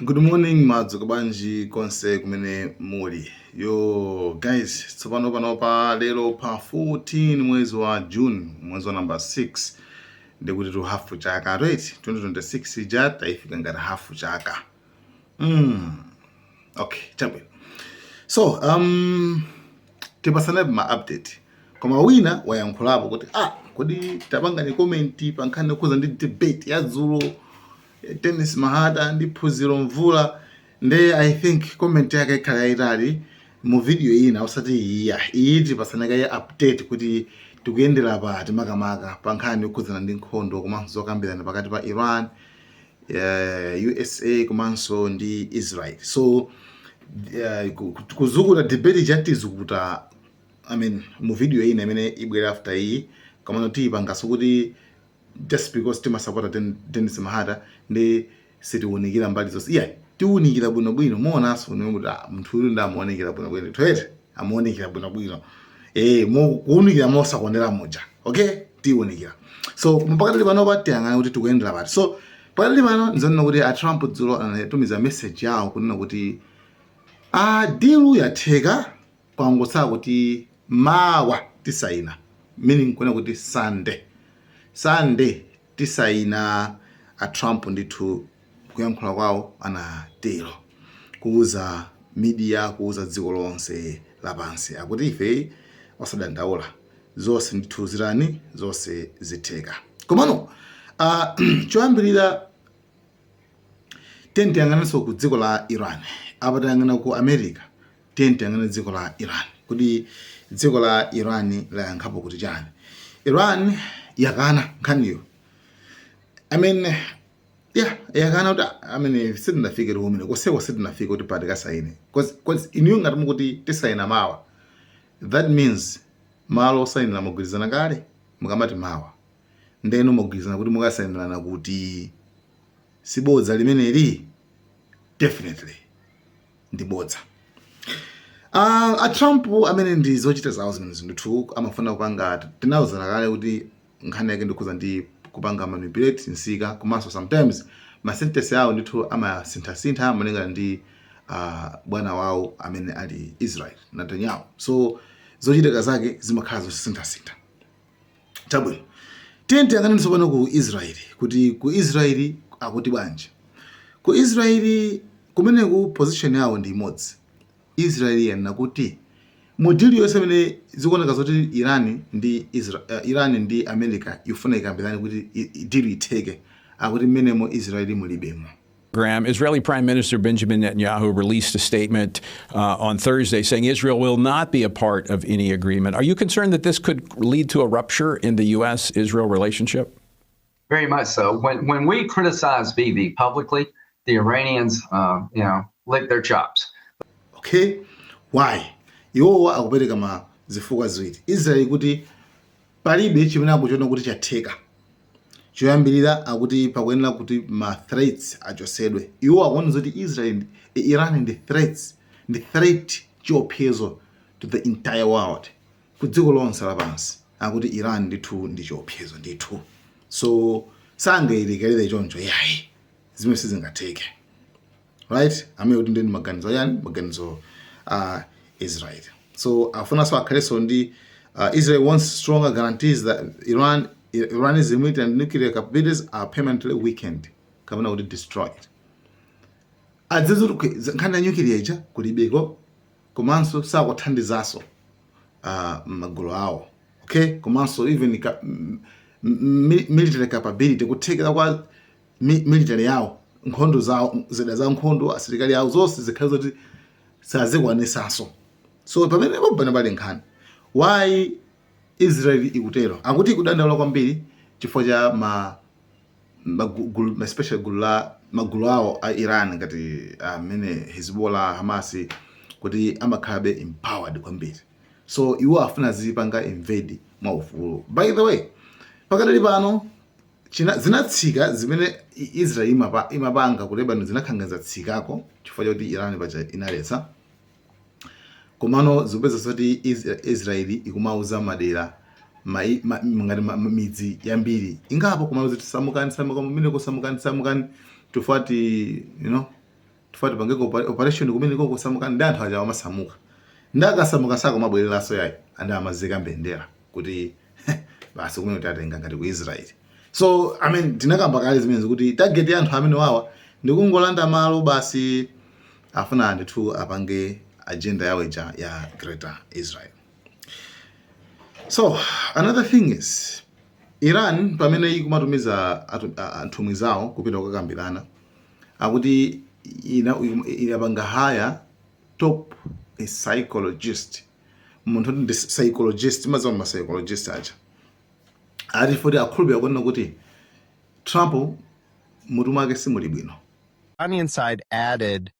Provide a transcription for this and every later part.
Good morning, madzuka banji konse kumene muli. Yo guys, tsopano pano pa lero pa 14 mwezi wa June, mwezi wa number 6. Ndikuti tu hafu chaka, right? 2026 ja taifika ngati hafu chaka. Okay, chabwino. So, tipasana ma update. Koma wina wayankhulapo kuti kodi tapanga ni comment pa nkhani kuza ndi debate ya dzulo Dennis Mahada ndi Phunziro Mvula nde I think comment yake ikhala yayitali mu video ina usati iyi tipasana ya update kuti tikuyendera pati makamaka pa nkhani kuzana ndi nkhondo komanso zokambirana pakati pa Iran, USA komanso ndi Israel. So kuzukuta debate jatizukuta mu video ina imene ibwera after iyi kama noti pangaso kuti just because tima supporta Dennis Mahada ndi sitiunikira mbali zonse tiunikira bwinobwino muonaso kuti munthu uyu ndamuonikira bwinobwino twete amuonikira bwinobwino kuunikira mosakondera muja, okay, tiunikira. So pakati pano tiyang'ana kuti tikuyendera pati. So pakati pano nzanena kuti Trump dzulo anatumiza message yawo kunena kuti deal yatheka kwangotsa kuti mawa tisaina, meaning kuna kuti Sunday tisaina Trump ndithu kuyankhula kwawo anatero kuuza media, kuuza dziko lonse lapansi akuti ife osadandaula zonse ndithu zirani zonse zitheka. Komano choyambirira tiyang'ananso ku dziko la Iran, apa tiyang'ana ku America, tiyang'ana dziko la Iran kuti dziko la Iran layankhapo kuti chani. Iran yakana nkhaniyo, yakana kuti sitinafike rumine koseko sitinafike kuti pati kasaine cause iniyo ngati mukuti tisaina mawa, that means malo osainira mugwirizana kale mukamati mawa ndeno mugwirizana kuti mukasainirana kuti sibodza limeneli definitely ndi bodza. Trump amene ndi zochita zawo zimene zindithu amafuna kupanga, tinawuzana kale kuti nkhani yake ndikuza ndi kupanga manipulate nsika komanso sometimes masentence yawo ndithu amasintha amalingana ndi bwana wawo amene ali Israel, Netanyahu. So zochitika zake zimakhala zosintha. Chabwino tiyang'ananso pano ku Israel kuti ku Israel akuti bwanji. Ku Israel kumeneku position yawo ndi imodzi. Israel yanena kuti modeli yonse imene zikuoneka zoti Iran ndi America ifuna ikambirane kuti deal itheke akuti mmenemo Israel mulibemo. Israeli Prime Minister Benjamin Netanyahu released a statement on Thursday saying Israel will not be a part of any agreement. Are you concerned that this could lead to a rupture in the U.S.-Israel relationship? Very much so. When we criticize Bibi publicly, the Iranians, lick their chops. Okay, why? Iwowa akupereka mazifukwa ziwiri. Israel kuti palibe chimene akuchiona kuti chatheka. Choyambirira akuti pakuyenera kuti ma threats achosedwe. Iwo akuona zoti Iran ndi threat chiopsezo to the entire world. Ku dziko lonse lapansi akuti Iran ndithu ndi chiopsezo ndithu. So sangayilekerere choncho yayi zimene sizingatheke. Right? Amene kuti ndeni maganizo Israel. So afuna so akhaleso ndi Israel wants stronger guarantees that Iran's military and nuclear capabilities are permanently weakened, kamana kuti destroyed. Adzizo nkhani ya nuclear ija kulibeko komanso sakuthandizaso magulu awo. Okay? Komanso even military capability kuthekera kwa military yawo, nkhondo zawo, zida za nkhondo, asilikali yawo zonse zikhale zoti sazikwanisaso. So pamene babana bali nkhani why Israel ikutero akuti ikudandaula kwambiri chifukwa cha especially magulu awo a Iran ngati amene Hezbollah, Hamas kuti amakhalabe empowered kwambiri. So iwo afuna zipanga invade mwaufulu. By the way, pakadali pano zinatsika zimene Israel imapanga ku Lebanon zinakhanga zatsikako chifukwa choti Iran paja inaletsa. Komano zipeza zoti Israel ikumauza madera midzi yambiri ingapo kumauza tisamukani mene kusamukani tufati tifati pangeko operation kumene koko samuka ndi anthu aja amasamuka ndakasamuka sako mabwereraso yayi andi amazika mbendera kuti basi kumene kuti atenga ngati ku Israel. So I mean tinakamba kale zimene kuti target ya anthu amene wawa ndikungolanda malo basi afuna anthu apange agenda yawo ya Greater Israel. So another thing is Iran pamene ikumatumiza anthumwi zawo kupita kukambirana akuti inapanga hire top a psychologist munthu ndi psychologist mazama ma psychologist aja ati foti akhulupira kuona kuti Trump mutu mwake simuli bwino. Iranian side added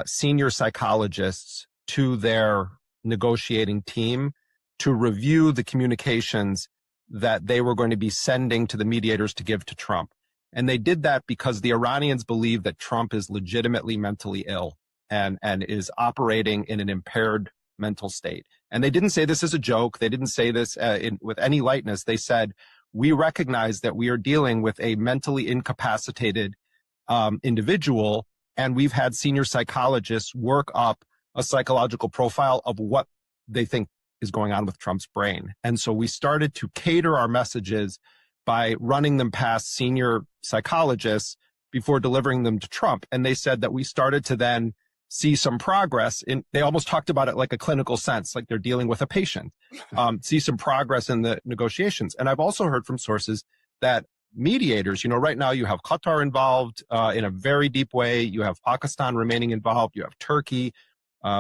senior psychologists to their negotiating team to review the communications that they were going to be sending to the mediators to give to Trump. And they did that because the Iranians believe that Trump is legitimately mentally ill and is operating in an impaired mental state. And they didn't say this as a joke. They didn't say this with any lightness. They said, we recognize that we are dealing with a mentally incapacitated individual, and we've had senior psychologists work up a psychological profile of what they think is going on with Trump's brain. And so we started to cater our messages by running them past senior psychologists before delivering them to Trump. And they said that we started to then see some progress in, they almost talked about it like a clinical sense, like they're dealing with a patient, see some progress in the negotiations. And I've also heard from sources that mediators, right now you have Qatar involved in a very deep way. You have Pakistan remaining involved. You have Turkey,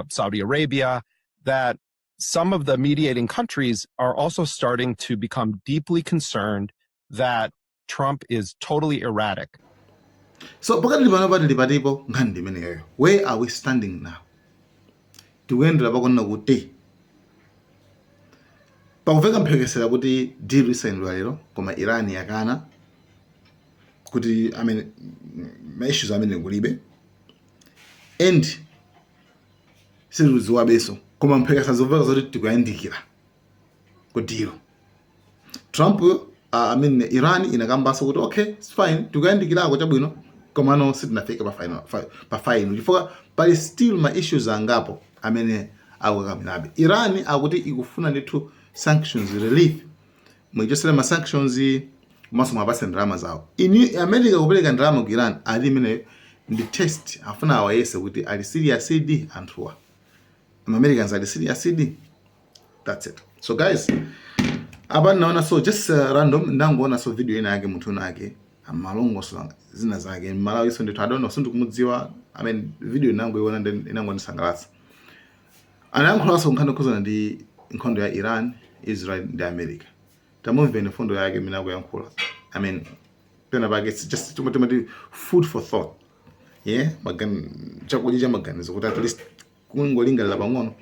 Saudi Arabia, that some of the mediating countries are also starting to become deeply concerned that Trump is totally erratic. So pakati pano ndipo ngani ndimeneyo. Where are we standing now? Tiwendera pakona kuti pakuveka mphekesera kuti deal isayinidwa lero koma Iran yakana kuti ma issues amene kulibe and siruziwa beso koma mphekesera zoveka zoti tikuyandikira ku deal. Trump Iran inakambaso kuti okay, it's fine, tikuyandikirako chabwino koma no sitinafika pa final chifukwa pali still ma issues angapo amene akukaminabe. Iran akuti ikufuna ndithu sanctions relief mwijosera ma sanctions maso mapasa ndalama zawo. America kupereka ndalama ku Iran ali imene ndi test afuna awayese kuti ali serious CD anthuwa. Americans are serious CD. That's it. So guys, abana naona so just random ndangoona so video ina yake muthu nake amalongo so zina zake malawi iso ndithu I don't know sindu kumudziwa video nango iona inango ndisangalatsa. Anayankhula so nkhani kuzana ndi nkhondo ya Iran, Israel ndi America. Tamumve nefundo yake minango yankhula. Pena bag it's just too food for thought. Yeah, chakudya maganizo kuti at least kungolingalira pang'ono.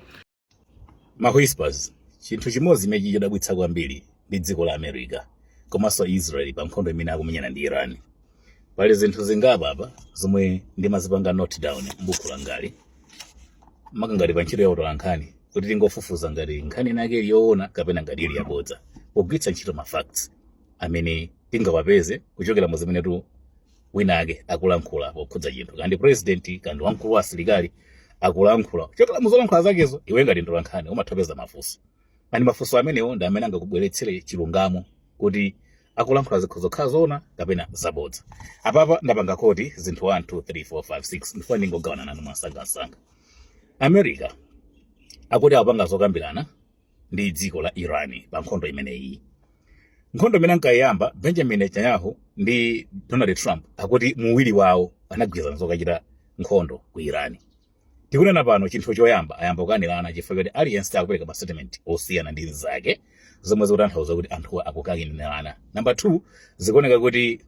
Whispers chinthu chimodzi mechi chodabwitsa kwambiri ndi dziko la America komanso Israel pa nkhondo imene akumenyana ndi Iran. Pali zinthu zingapa apa zomwe ndimazipanga note down m'buku langali makangati pa ntchito ya utolankhani kuti tingofufuza ngati nkhani nake iliyoona kapena ngati ili yabodza pogwiritsa ntchito ma facts amene tingawapeze kuchokera mu zimene winake akulankhula pokhudza chinthu kandi president kandi wamkulu wa asilikali akulankhula chotala muzolankhula zakezo iwe ngati ndolankhani umathopeza mafunso. Ani mafunso amenewo ndi amene angakubweretsere chilungamo kuti akulankhula zikhozokhala zoona kapena zabodza. Apapa ndapanga koti zinthu 1 2 3 4 5 6 ndifuna ndingogawana nanu mwasangasanga. America akuti apanga zokambirana ndi dziko la Iran pa nkhondo imeneyi. Nkhondo imene ankayamba Benjamin Netanyahu ndi Donald Trump akuti muwiri wawo anagwirizana zokachita nkhondo ku Iran. Tikunena pano chinthu choyamba ayamba kukanirana chifukwa kuti aliyense akupereka ma statement osiyana ndi zake zomwe zikutanthauza kuti anthu akukanirana. Number 2 zikuoneka kuti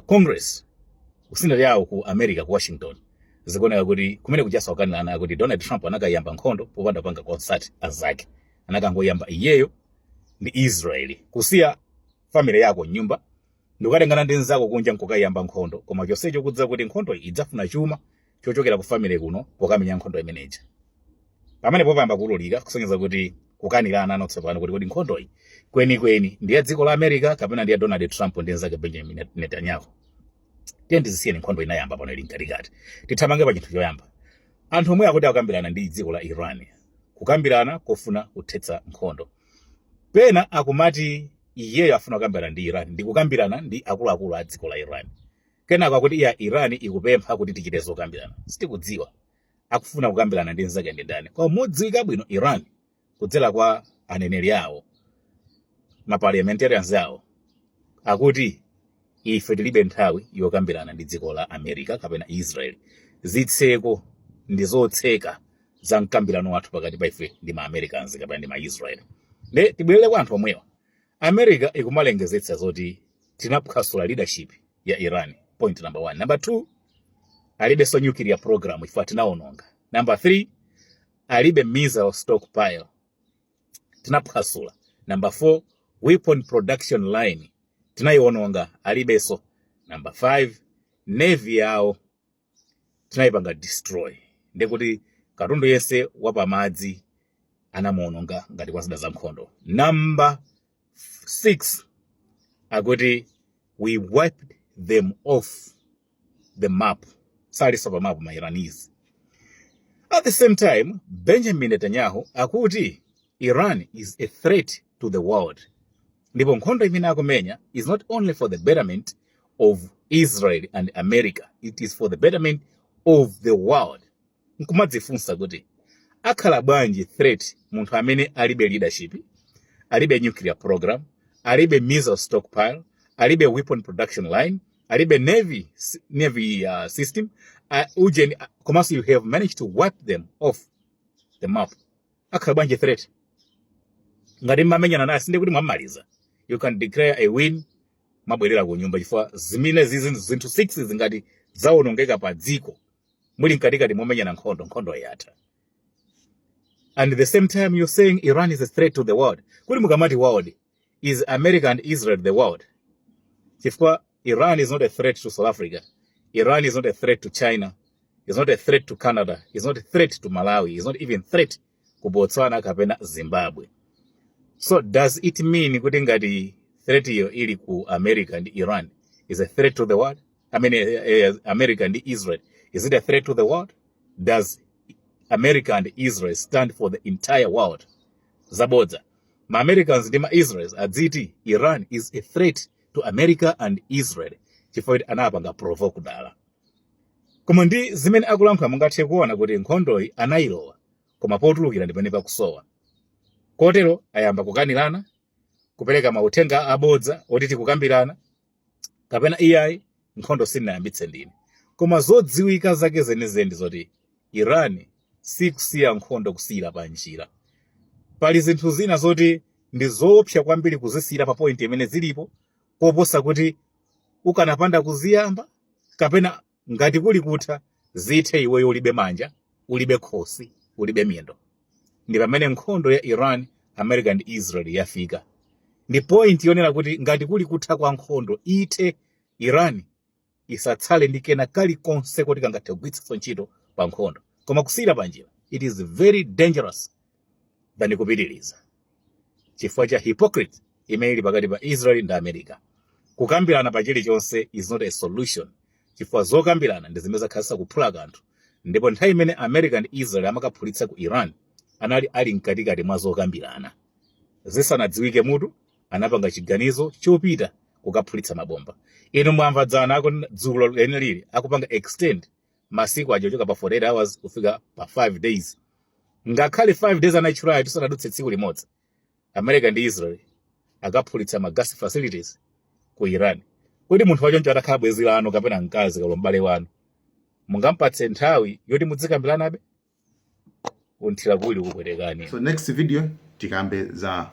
Congress kusinda yawo ku America ku Washington zikuoneka kuti kumene kuchasa kukanirana kuti Donald Trump anakayamba nkhondo popanda panga consult azake anakangoyamba iyeyo ndi Israel kusiya family yako nyumba ndikatengana ndi nzako kunja nkukayamba nkhondo koma chonsecho kudza kuti nkhondo idzafuna chuma chochokera ku family kuno pokamenya nkhondo imeneja. Pamene popamba kulolika kusonyeza kuti kukanirana notsopano kuti kodi nkhondo iyi kweni ndi ya dziko la America kapena ndi ya Donald Trump ndi nzake Benjamin Netanyahu. tiye ndizisiyeni nkhondo inayamba pano ili mkatikati. Tithamange pa chinthu choyamba. Anthu omwe akuti akukambirana ndi dziko la Iran, kukambirana kufuna kuthetsa nkhondo. Pena akumati iyeyo afuna kukambirana ndi Iran, ndi kukambirana ndi akuluakulu a dziko la Iran. Kenako akuti iya Iran ikupempha kuti tichite zokambirana. Sitikudziwa akufuna kukambirana ndi nzake ndi ndani. Kwa modziwika bwino Iran kudzera kwa aneneri awo, ma parliamentarians awo, akuti ife tilibe nthawi yokambirana ndi dziko la America kapena Israel. Zitseko ndi zotseka za mkambirano wathu pakati pa ife ndi ma Americans kapena ndi ma Israel. Ne tibwelele kwa anthu omwewa. America ikumalengezetsa zoti tinaphwasula leadership ya Iran. Point number 1. Number 2, alibe so nuclear program ifa tinaononga. Number 3, alibe missile stockpile tinaphwasula. Number 4, weapon production line tinaiononga alibe so. Number 5, navy yao tinaipanga destroy. Ndekuti katundu yense wapamadzi anamuononga ngati kwa zida za nkhondo. Number 6, akuti we wiped them off the map. Saliso pa map ma Iranese. At the same time, Benjamin Netanyahu akuti Iran is a threat to the world. Ndipo nkhondo imene akumenya is not only for the betterment of Israel and America, it is for the betterment of the world. Nkumadzifunsa kuti akhala bwanji threat munthu amene alibe leadership, alibe nuclear program, alibe missile stockpile, alibe weapon production line, alibe navy system, komanso you have managed to wipe them off the map. Akhala bwanji threat. Ngati mmamenyana naye sinde kuti mwamaliza. You can declare a win, mabwerera ku nyumba chifukwa zimene zinthu 6 zingati zaonongeka pa dziko. Muli mkatikati momenyana nkhondo yatha. And at the same time you're saying Iran is a threat to the world. Kuti mukamati world, is America and Israel the world? Chifukwa Iran is not a threat to South Africa. Iran is not a threat to China. It's not a threat to Canada. It's not a threat to Malawi. It's not even a threat to Botswana kapena Zimbabwe. So does it mean kuti ngati threat hiyo ili ku America and Iran is a threat to the world? I mean, America and Israel, is it a threat to the world? Does America and Israel stand for the entire world? Zabodza. Ma Americans ndi ma Israelis adziti Iran is a threat to America and Israel. Chifukwa anapanga provoke dala. Koma ndi zimene akulankhula mungathe kuona kuti nkhondoyi anayilowa, koma potulukira ndi pamene pakusowa. Kotero ayamba kukanirana, kupereka mauthenga abodza oti tikukambirana, kapena iyayi nkhondo sinayambitse ndine. Koma zodziwika zake zenizeni zoti Iran sikusiya nkhondo kusiyira pa njira. Pali zinthu zina zoti ndi zoopsa kwambiri kuzisiyira pa point imene zilipo, koposa kuti ukanapanda kuziyamba, kapena ngati kuli kutha zithe iweyo ulibe manja, ulibe khosi, ulibe miyendo. Ndi pamene nkhondo ya Iran, America and Israel yafika. Ndi point yonera kuti ngati kuli kutha kwa nkhondo ithe Iran isatsale ndi kena kalikonse kuti kangathe kugwiritsa ntchito pa nkhondo. Koma kusiyira pa njira, it is very dangerous than kupitiriza. Chifukwa cha hypocrite imene ili pakati pa Israel ndi America. Kukambirana pa chilichonse is not a solution. Chifukwa zokambirana ndi zimene zakhalisa kuphula kanthu. Ndipo nthawi imene America and Israel amakaphulitsa ku Iran, anali ali mkatikati mwa zokambirana. Zisanadziwike mutu, anapanga chiganizo chopita kukaphulitsa mabomba. Inu mwamva dzana ako dzulo lili akupanga extend masiku ajochoka pa 48 hours kufika pa 5 days. Ngakhale 5 days anachulayo tisanadutse tsiku limodzi. America and Israel akaphulitsa ma gas facilities ku Iran. Kuti munthu wachoncho atakhala bwenzi lanu kapena mkazi kapena m'bale wanu, mungampatse nthawi yoti muzikambiranabe? Unthira kuli kukwetekani. So next video tikambe za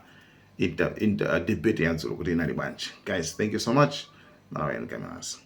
debate yanzulo kuti inali bwanji. Guys, thank you so much. Now I am cameras.